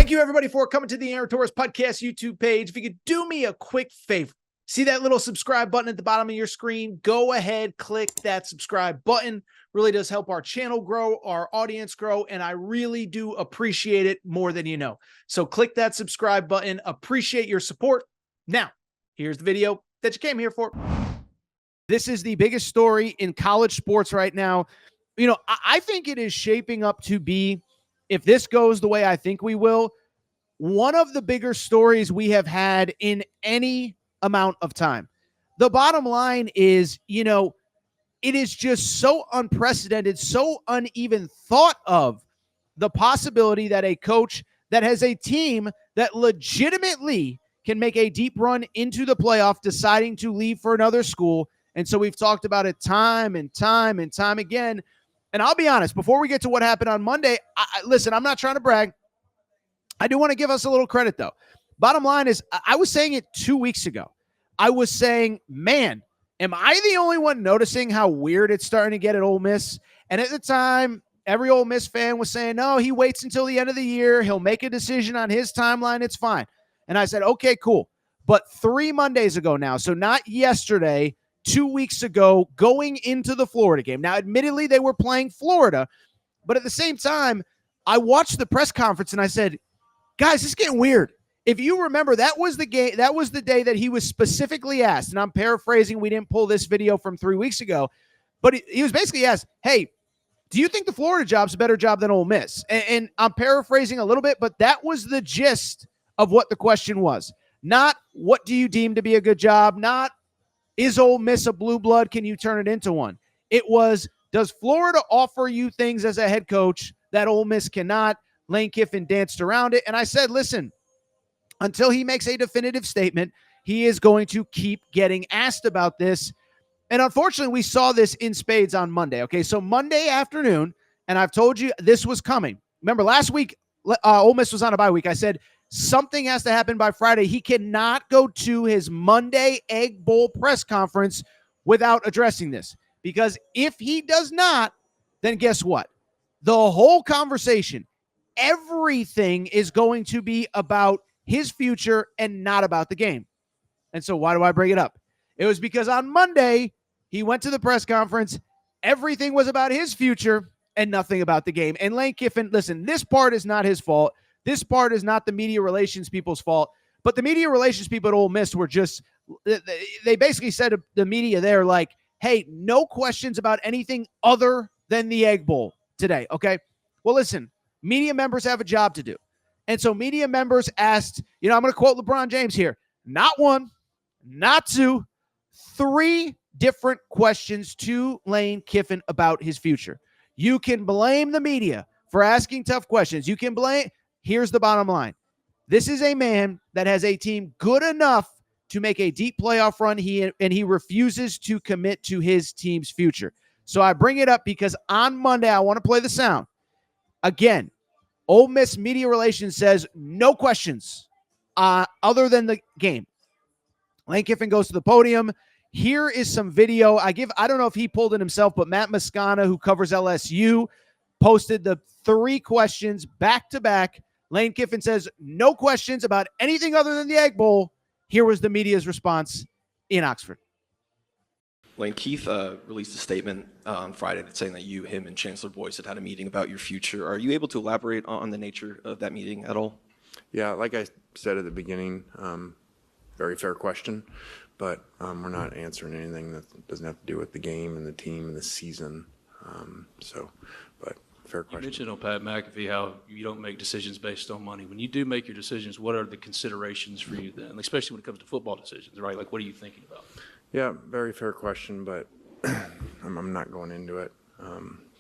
Thank you, everybody, for coming to the Aaron Torres Podcast YouTube page. If you could do me a quick favor, see that little subscribe button at the bottom of your screen? Go ahead, click that subscribe button. Really does help our channel grow, our audience grow, and I really do appreciate it more than you know. So click that subscribe button. Appreciate your support. Now, here's the video that you came here for. This is the biggest story in college sports right now. You know, I think it is shaping up to be, if this goes the way I think we will, one of the bigger stories we have had in any amount of time. The bottom line is, you know, it is just so unprecedented, so uneven thought of the possibility that a coach that has a team that legitimately can make a deep run into the playoff deciding to leave for another school. And so we've talked about it time and time and time again. And I'll be honest, before we get to what happened on Monday, listen, I'm not trying to brag. I do want to give us a little credit, though. Bottom line is, I was saying it 2 weeks ago. I was saying, man, am I the only one noticing how weird it's starting to get at Ole Miss? And at the time, every Ole Miss fan was saying, no, he waits until the end of the year. He'll make a decision on his timeline. It's fine. And I said, okay, cool. But 3 Mondays ago now, so not yesterday, 2 weeks ago, going into the Florida game. Now, admittedly, they were playing Florida, but at the same time, I watched the press conference and I said, guys, this is getting weird. If you remember, that was the game, that was the day that he was specifically asked, and I'm paraphrasing, we didn't pull this video from 3 weeks ago, but he was basically asked, hey, do you think the Florida job's a better job than Ole Miss? And I'm paraphrasing a little bit, but that was the gist of what the question was. Not what do you deem to be a good job, not is Ole Miss a blue blood? Can you turn it into one? It was, does Florida offer you things as a head coach that Ole Miss cannot? Lane Kiffin danced around it. And I said, listen, until he makes a definitive statement, he is going to keep getting asked about this. And unfortunately, we saw this in spades on Monday. Okay, so Monday afternoon, and I've told you this was coming. Remember, last week, Ole Miss was on a bye week. I said, something has to happen by Friday. He cannot go to his Monday Egg Bowl press conference without addressing this. Because if he does not, then guess what? The whole conversation, everything is going to be about his future and not about the game. And so why do I bring it up? It was because on Monday, he went to the press conference. Everything was about his future and nothing about the game. And Lane Kiffin, listen, this part is not his fault. This part is not the media relations people's fault, but the media relations people at Ole Miss were just, they basically said to the media there, like, hey, no questions about anything other than the Egg Bowl today, okay? Well, listen, media members have a job to do. And so media members asked, you know, I'm going to quote LeBron James here, not one, not two, 3 different questions to Lane Kiffin about his future. You can blame the media for asking tough questions. You can blame... Here's the bottom line. This is a man that has a team good enough to make a deep playoff run, and he refuses to commit to his team's future. So I bring it up because on Monday, I want to play the sound. Again, Ole Miss media relations says no questions other than the game. Lane Kiffin goes to the podium. Here is some video. I don't know if he pulled it himself, but Matt Moscana, who covers LSU, posted the 3 questions back to back. Lane Kiffin says no questions about anything other than the Egg Bowl. Here was the media's response in Oxford. Lane, Keith released a statement on Friday saying that you, him, and Chancellor Boyce had a meeting about your future. Are you able to elaborate on the nature of that meeting at all? Yeah, like I said at the beginning, very fair question, but we're not answering anything that doesn't have to do with the game and the team and the season. But fair question. You mentioned on Pat McAfee how you don't make decisions based on money. When you do make your decisions, what are the considerations for you then, especially when it comes to football decisions, right? Like, what are you thinking about? Yeah, very fair question, but I'm not going into it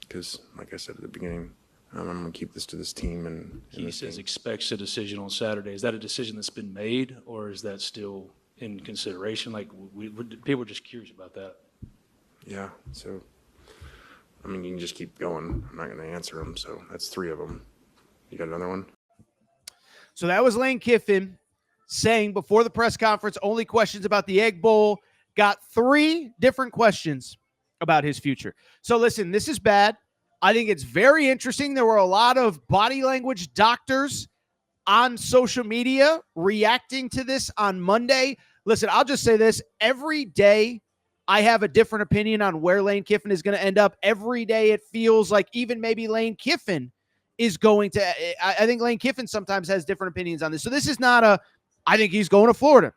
because, like I said at the beginning, I'm going to keep this to this team. And He says expects a decision on Saturday. Is that a decision that's been made, or is that still in consideration? Like, people are just curious about that. Yeah, so, I mean, you can just keep going. I'm not going to answer them, so that's 3 of them. You got another one? So that was Lane Kiffin saying before the press conference, only questions about the Egg Bowl. Got 3 different questions about his future. So listen, this is bad. I think it's very interesting. There were a lot of body language doctors on social media reacting to this on Monday. Listen, I'll just say this. Every day I have a different opinion on where Lane Kiffin is going to end up. Every day it feels like even maybe Lane Kiffin is going to, I think Lane Kiffin sometimes has different opinions on this. So this is not I think he's going to Florida.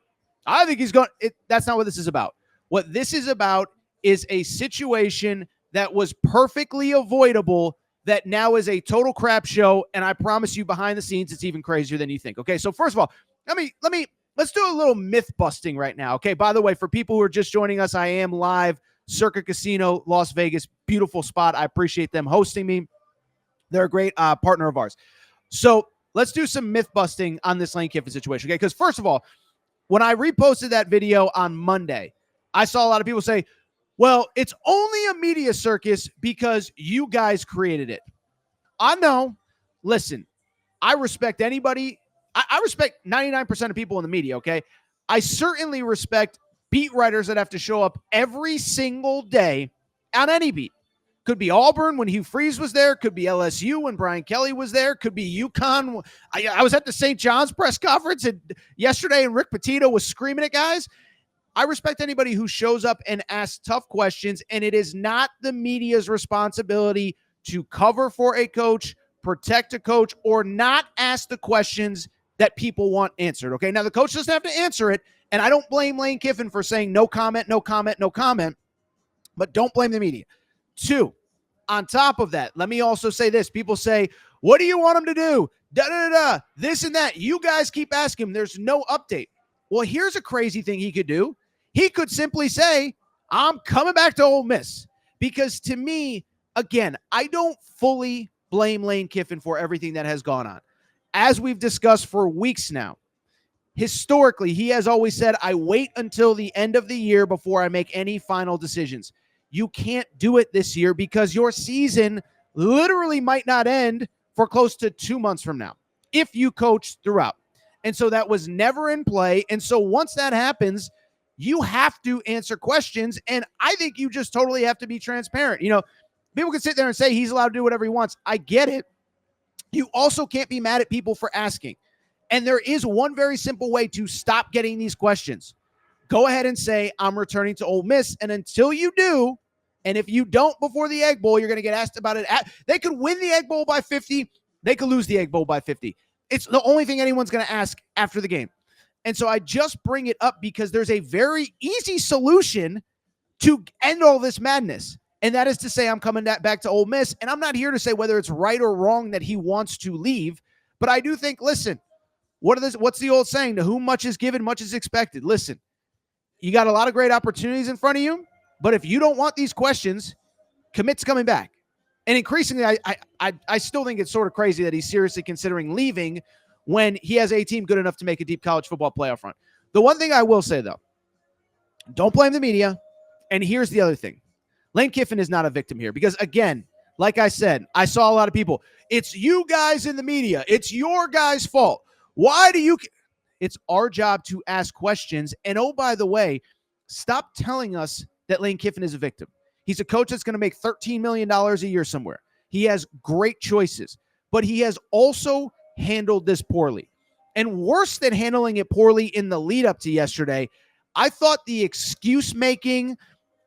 I think he's going, that's not what this is about. What this is about is a situation that was perfectly avoidable that now is a total crap show. And I promise you behind the scenes, it's even crazier than you think. Okay. So first of all, let's do a little myth busting right now. Okay. By the way, for people who are just joining us, I am live, Circa Casino, Las Vegas, beautiful spot. I appreciate them hosting me. They're a great partner of ours. So let's do some myth busting on this Lane Kiffin situation. Okay. Because first of all, when I reposted that video on Monday, I saw a lot of people say, well, it's only a media circus because you guys created it. I know. Listen, I respect anybody. I respect 99% of people in the media, okay? I certainly respect beat writers that have to show up every single day on any beat. Could be Auburn when Hugh Freeze was there. Could be LSU when Brian Kelly was there. Could be UConn. I was at the St. John's press conference yesterday, and Rick Pitino was screaming at guys. I respect anybody who shows up and asks tough questions, and it is not the media's responsibility to cover for a coach, protect a coach, or not ask the questions that people want answered, okay? Now, the coach doesn't have to answer it, and I don't blame Lane Kiffin for saying no comment, no comment, no comment, but don't blame the media. 2, on top of that, let me also say this. People say, what do you want him to do? Da-da-da-da, this and that. You guys keep asking him. There's no update. Well, here's a crazy thing he could do. He could simply say, I'm coming back to Ole Miss. Because to me, again, I don't fully blame Lane Kiffin for everything that has gone on. As we've discussed for weeks now, historically, he has always said, I wait until the end of the year before I make any final decisions. You can't do it this year because your season literally might not end for close to 2 months from now if you coach throughout. And so that was never in play. And so once that happens, you have to answer questions. And I think you just totally have to be transparent. You know, people can sit there and say he's allowed to do whatever he wants. I get it. You also can't be mad at people for asking. And there is one very simple way to stop getting these questions. Go ahead and say, I'm returning to Ole Miss. And until you do, and if you don't before the Egg Bowl, you're going to get asked about it. They could win the Egg Bowl by 50. They could lose the Egg Bowl by 50. It's the only thing anyone's going to ask after the game. And so I just bring it up because there's a very easy solution to end all this madness. And that is to say, I'm coming back to Ole Miss. And I'm not here to say whether it's right or wrong that he wants to leave. But I do think, listen, what's the old saying? To whom much is given, much is expected. Listen, you got a lot of great opportunities in front of you. But if you don't want these questions, commit to coming back. And increasingly, I still think it's sort of crazy that he's seriously considering leaving when he has a team good enough to make a deep college football playoff run. The one thing I will say, though, don't blame the media. And here's the other thing. Lane Kiffin is not a victim here because, again, like I said, I saw a lot of people. It's you guys in the media. It's your guys' fault. Why do you? It's our job to ask questions. And, oh, by the way, stop telling us that Lane Kiffin is a victim. He's a coach that's going to make $13 million a year somewhere. He has great choices, but he has also handled this poorly. And worse than handling it poorly in the lead up to yesterday, I thought the excuse making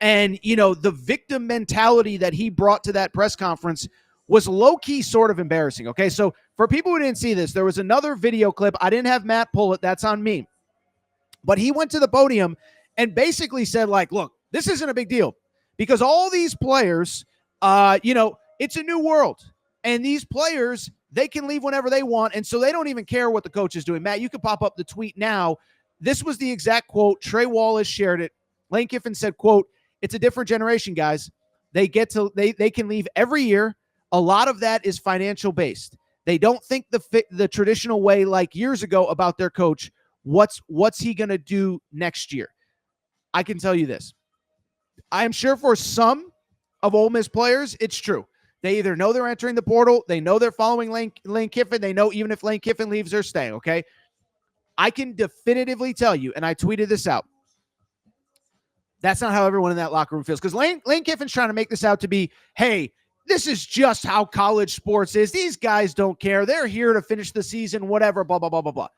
and, the victim mentality that he brought to that press conference was low-key sort of embarrassing. Okay, so for people who didn't see this, there was another video clip. I didn't have Matt pull it. That's on me. But he went to the podium and basically said, look, this isn't a big deal because all these players, it's a new world. And these players, they can leave whenever they want. And so they don't even care what the coach is doing. Matt, you can pop up the tweet now. This was the exact quote. Trey Wallace shared it. Lane Kiffin said, quote, it's a different generation, guys. They can leave every year. A lot of that is financial based. They don't think the traditional way like years ago about their coach. What's he going to do next year? I can tell you this. I am sure for some of Ole Miss players, it's true. They either know they're entering the portal, they know they're following Lane Kiffin, they know even if Lane Kiffin leaves, they're staying, okay? I can definitively tell you, and I tweeted this out, that's not how everyone in that locker room feels. Because Lane Kiffin's trying to make this out to be, hey, this is just how college sports is. These guys don't care. They're here to finish the season, whatever, blah, blah, blah, blah, blah.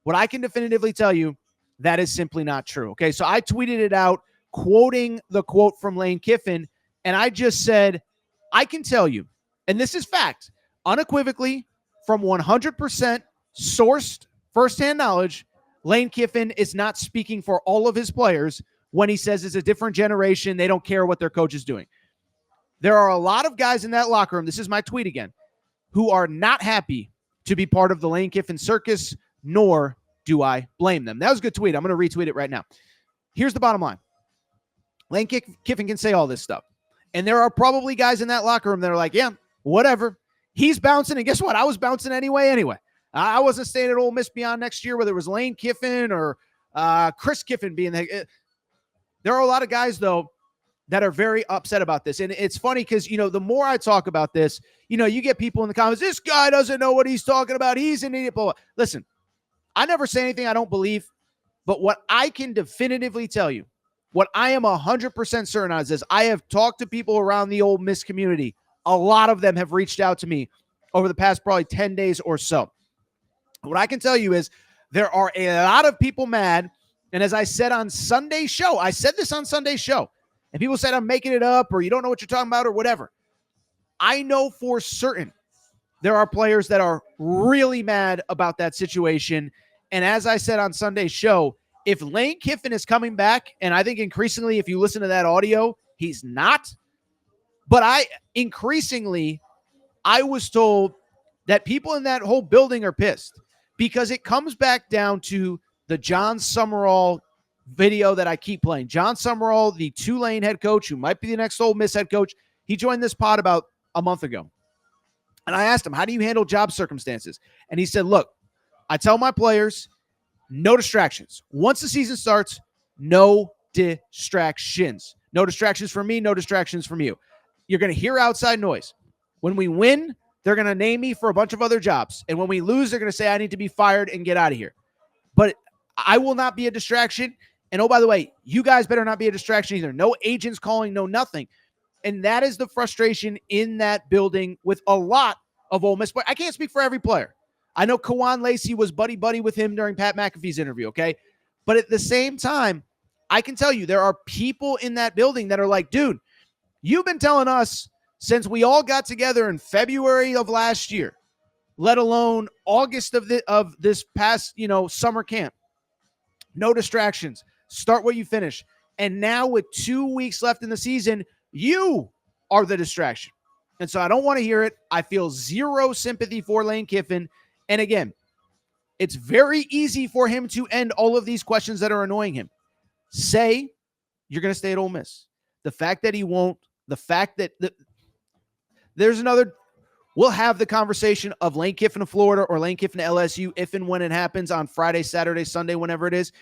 What I can definitively tell you, that is simply not true. Okay, so I tweeted it out, quoting the quote from Lane Kiffin, and I just said, I can tell you, and this is fact, unequivocally, from 100% sourced firsthand knowledge, Lane Kiffin is not speaking for all of his players when he says it's a different generation. They don't care what their coach is doing. There are a lot of guys in that locker room, this is my tweet again, who are not happy to be part of the Lane Kiffin circus, nor do I blame them. That was a good tweet. I'm going to retweet it right now. Here's the bottom line. Lane Kiffin can say all this stuff. And there are probably guys in that locker room that are like, yeah, whatever. He's bouncing. And guess what? I was bouncing anyway. I wasn't staying at Ole Miss beyond next year, whether it was Lane Kiffin or Chris Kiffin being there. There are a lot of guys, though, that are very upset about this. And it's funny because, the more I talk about this, you get people in the comments, this guy doesn't know what he's talking about. He's an idiot. Listen, I never say anything I don't believe, but what I can definitively tell you, what I am 100% certain on is this. I have talked to people around the Ole Miss community. A lot of them have reached out to me over the past probably 10 days or so. What I can tell you is there are a lot of people mad. And as I said on Sunday's show, I said this on Sunday's show, and people said I'm making it up or you don't know what you're talking about or whatever. I know for certain there are players that are really mad about that situation. And as I said on Sunday's show, if Lane Kiffin is coming back, and I think increasingly if you listen to that audio, he's not. But I was told that people in that whole building are pissed because it comes back down to the John Summerall video that I keep playing. John Summerall, the Tulane head coach, who might be the next Ole Miss head coach, he joined this pod about a month ago. And I asked him, how do you handle job circumstances? And he said, look, I tell my players, no distractions. Once the season starts, no distractions. No distractions from me, no distractions from you. You're going to hear outside noise. When we win, they're going to name me for a bunch of other jobs. And when we lose, they're going to say I need to be fired and get out of here. But I will not be a distraction. And oh, by the way, you guys better not be a distraction either. No agents calling, no nothing. And that is the frustration in that building with a lot of Ole Miss. But I can't speak for every player. I know Kawan Lacey was buddy-buddy with him during Pat McAfee's interview, okay? But at the same time, I can tell you there are people in that building that are like, dude, you've been telling us since we all got together in February of last year, let alone August of this past, summer camp. No distractions. Start where you finish. And now with 2 weeks left in the season, you are the distraction. And so I don't want to hear it. I feel zero sympathy for Lane Kiffin. And again, it's very easy for him to end all of these questions that are annoying him. Say you're going to stay at Ole Miss. The fact that he won't, the fact that there's another, we'll have the conversation of Lane Kiffin to Florida or Lane Kiffin to LSU if and when it happens on Friday, Saturday, Sunday, whenever it is.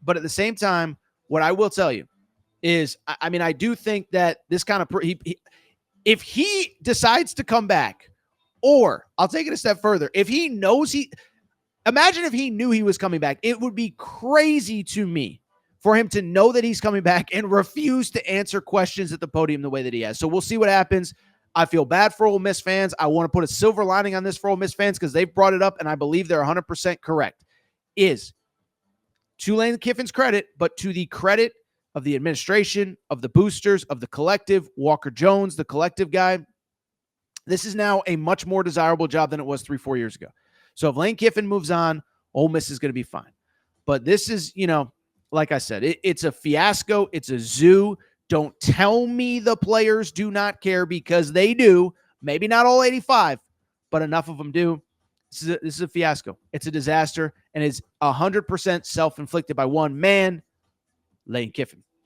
But at the same time, what I will tell you is, I do think that this kind of, if he decides to come back, or I'll take it a step further, if he knows imagine if he knew he was coming back, it would be crazy to me for him to know that he's coming back and refuse to answer questions at the podium the way that he has. So we'll see what happens. I feel bad for Ole Miss fans. I want to put a silver lining on this for Ole Miss fans because they've brought it up, and I believe they're 100% correct. Is to Lane Kiffin's credit, but to the credit of the administration, of the boosters, of the collective, Walker Jones, the collective guy, this is now a much more desirable job than it was 3-4 years ago. So if Lane Kiffin moves on, Ole Miss is going to be fine. But this is, like I said, it's a fiasco. It's a zoo. Don't tell me the players do not care because they do. Maybe not all 85, but enough of them do. This is a fiasco. It's a disaster, and it's 100% self-inflicted by one man, Lane Kiffin.